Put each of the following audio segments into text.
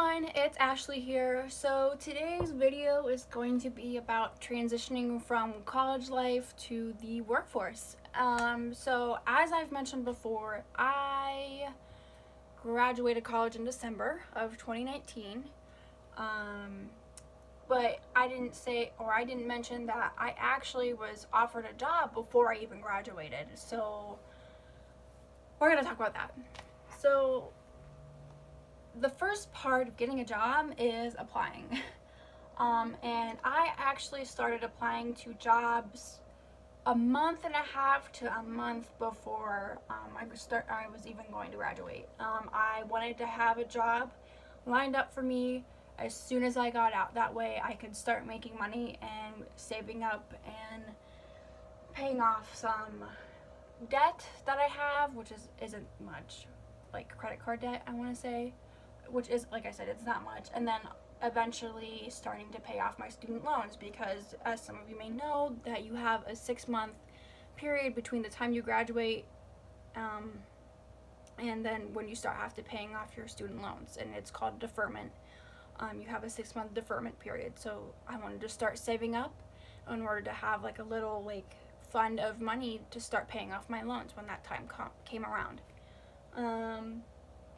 everyone, it's Ashley here. So today's video is going to be about transitioning from college life to the workforce. So as I've mentioned before, I graduated college in December of 2019. But I didn't mention that I actually was offered a job before I even graduated. So we're gonna talk about that. So the first part of getting a job is applying. And I actually started applying to jobs a month and a half to a month before I was even going to graduate. I wanted to have a job lined up for me as soon as I got out. That way I could start making money and saving up and paying off some debt that I have, which isn't much, like credit card debt, I want to say, which is, like I said, it's not much, and then eventually starting to pay off my student loans, because as some of you may know, that you have a 6-month period between the time you graduate and then when you start have to paying off your student loans, and it's called deferment. You have a 6-month deferment period, so I wanted to start saving up in order to have like a little fund of money to start paying off my loans when that time came around.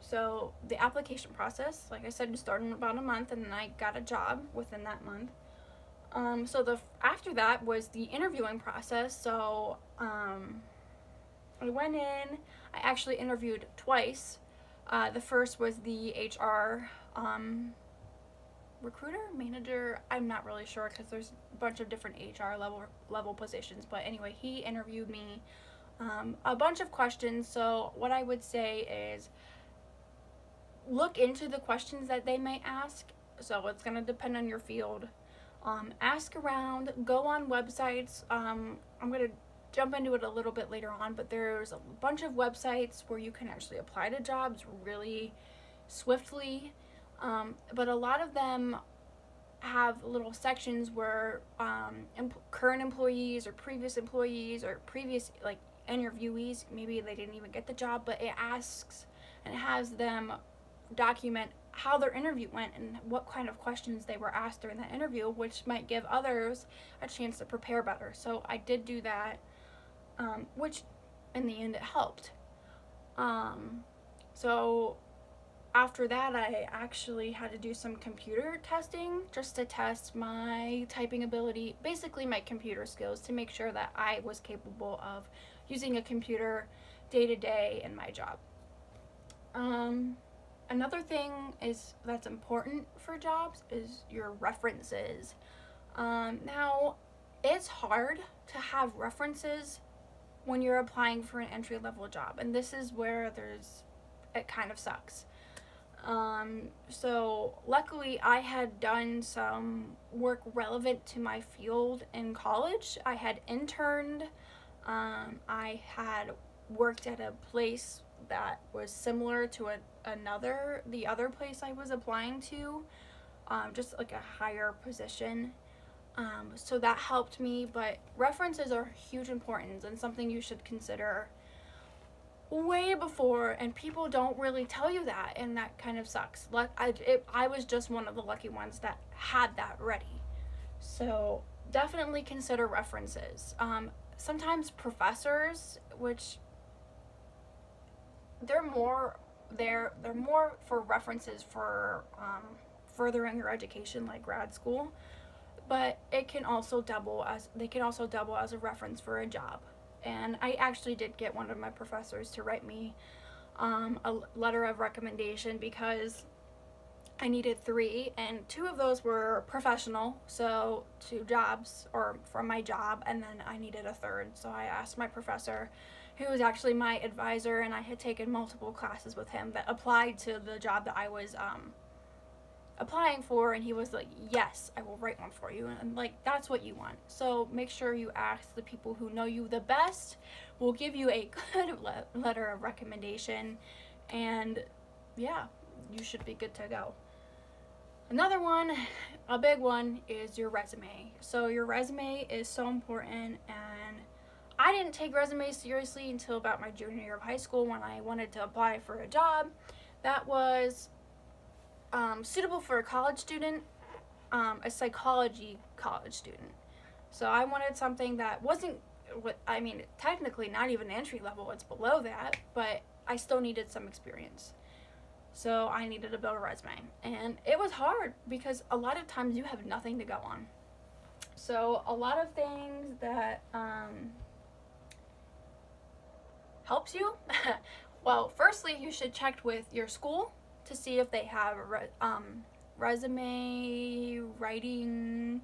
So the application process, like I said, started in about a month, and then I got a job within that month. So after that was the interviewing process. So I went in. I actually interviewed twice. The first was the HR recruiter, manager. I'm not really sure because there's a bunch of different HR level positions. But anyway, he interviewed me. A bunch of questions. So what I would say is, look into the questions that they may ask. So it's going to depend on your field. Ask around, go on websites. I'm going to jump into it a little bit later on, but there's a bunch of websites where you can actually apply to jobs really swiftly. But a lot of them have little sections where current employees or previous interviewees, maybe they didn't even get the job, but it asks and has them document how their interview went and what kind of questions they were asked during that interview, which might give others a chance to prepare better. So I did do that, which in the end it helped. So after that, I actually had to do some computer testing just to test my typing ability, basically my computer skills, to make sure that I was capable of using a computer day to day in my job. Another thing that's important for jobs is your references. Now, it's hard to have references when you're applying for an entry-level job, and this is where it kind of sucks. So luckily I had done some work relevant to my field in college. I had interned. I had worked at a place that was similar to the other place I was applying to, just like a higher position. So that helped me, but references are huge importance and something you should consider way before, and people don't really tell you that, and that kind of sucks. I was just one of the lucky ones that had that ready. So definitely consider references. Sometimes professors, which they're more for references for furthering your education, like grad school, but they can also double as a reference for a job. And I actually did get one of my professors to write me a letter of recommendation, because I needed 3, and 2 of those were professional, so 2 jobs or from my job, and then I needed a third. So I asked my professor, who was actually my advisor, and I had taken multiple classes with him that applied to the job that I was applying for, and he was like, yes, I will write one for you. And like, that's what you want. So make sure you ask the people who know you the best, will give you a good letter of recommendation, and yeah, you should be good to go. Another one, a big one, is your resume. So your resume is so important, and I didn't take resumes seriously until about my junior year of high school, when I wanted to apply for a job. That was suitable for a college student, a psychology college student. So I wanted something that wasn't what I mean, technically not even entry level, it's below that, but I still needed some experience. So I needed to build a resume. And it was hard because a lot of times you have nothing to go on. So a lot of things that helps you. Well, firstly, you should check with your school to see if they have resume writing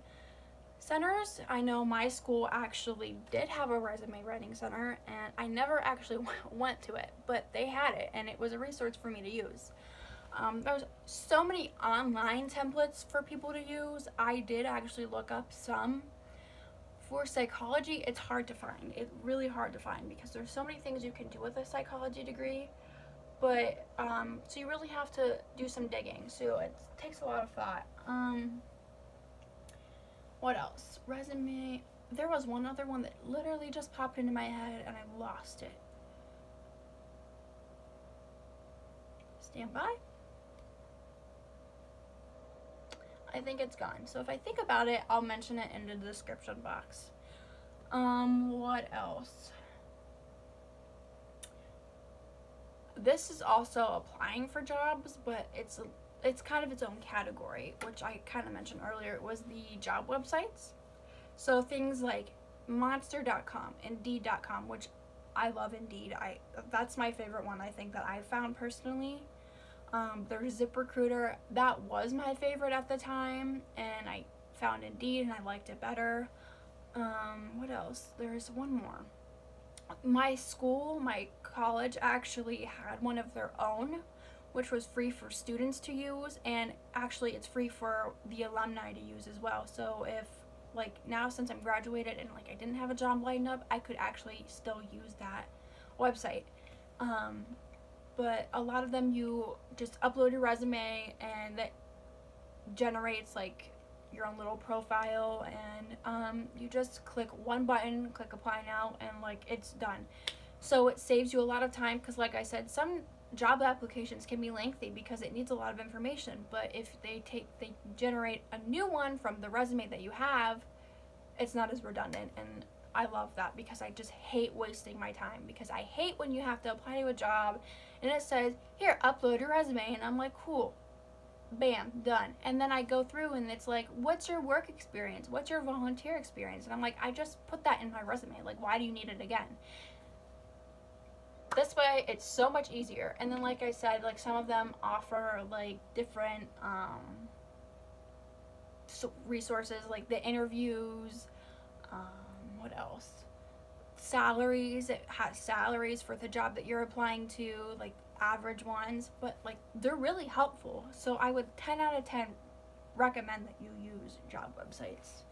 centers. I know my school actually did have a resume writing center, and I never actually went to it, but they had it, and it was a resource for me to use. There's so many online templates for people to use. I did actually look up some. For psychology, it's hard to find. It's really hard to find because there's so many things you can do with a psychology degree. But, so you really have to do some digging. So it takes a lot of thought. What else? Resume. There was one other one that literally just popped into my head and I lost it. Stand by. I think it's gone. So if I think about it, I'll mention it in the description box. What else? This is also applying for jobs, but it's kind of its own category, which I kind of mentioned earlier. It was the job websites. So things like Monster.com, Indeed.com, which I love Indeed. That's my favorite one, I think, that I've found personally. There's ZipRecruiter. That was my favorite at the time, and I found Indeed and I liked it better. What else? There's one more. My school, my college actually had one of their own, which was free for students to use, and actually it's free for the alumni to use as well. So if, like, now since I'm graduated and like I didn't have a job lined up, I could actually still use that website. But a lot of them, you just upload your resume and that generates like your own little profile, and you just click one button, click apply now, and like it's done. So it saves you a lot of time because, like I said, some job applications can be lengthy because it needs a lot of information, but if they generate a new one from the resume that you have, it's not as redundant. And I love that because I just hate wasting my time, because I hate when you have to apply to a job and it says, here, upload your resume, and I'm like, cool, bam, done. And then I go through and it's like, what's your work experience? What's your volunteer experience? And I'm like, I just put that in my resume. Like, why do you need it again? This way, it's so much easier. And then, like I said, like some of them offer like different resources, like the interviews. What else? Salaries. It has salaries for the job that you're applying to, like average ones, but like they're really helpful. So I would 10 out of 10 recommend that you use job websites.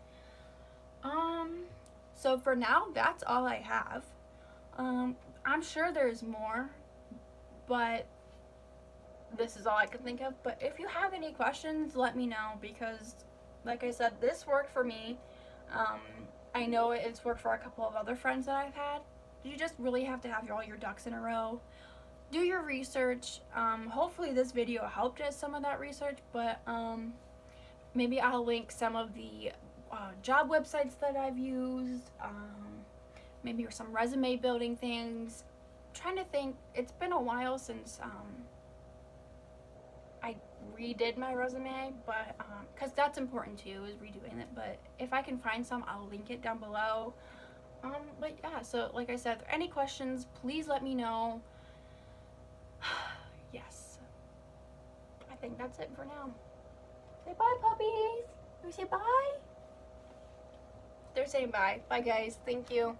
So for now, that's all I have. I'm sure there's more, but this is all I can think of. But if you have any questions, let me know, because like I said, this worked for me. I know it's worked for a couple of other friends that I've had. You just really have to have all your ducks in a row. Do your research. Hopefully this video helped us some of that research, but maybe I'll link some of the job websites that I've used, maybe some resume building things. I'm trying to think, it's been a while since I redid my resume, but because that's important too, is redoing it. But if I can find some, I'll link it down below. But yeah, so like I said, if there are any questions, please let me know. Yes, I think that's it for now. Say bye, puppies. Can we say bye? They're saying bye. Bye, guys. Thank you.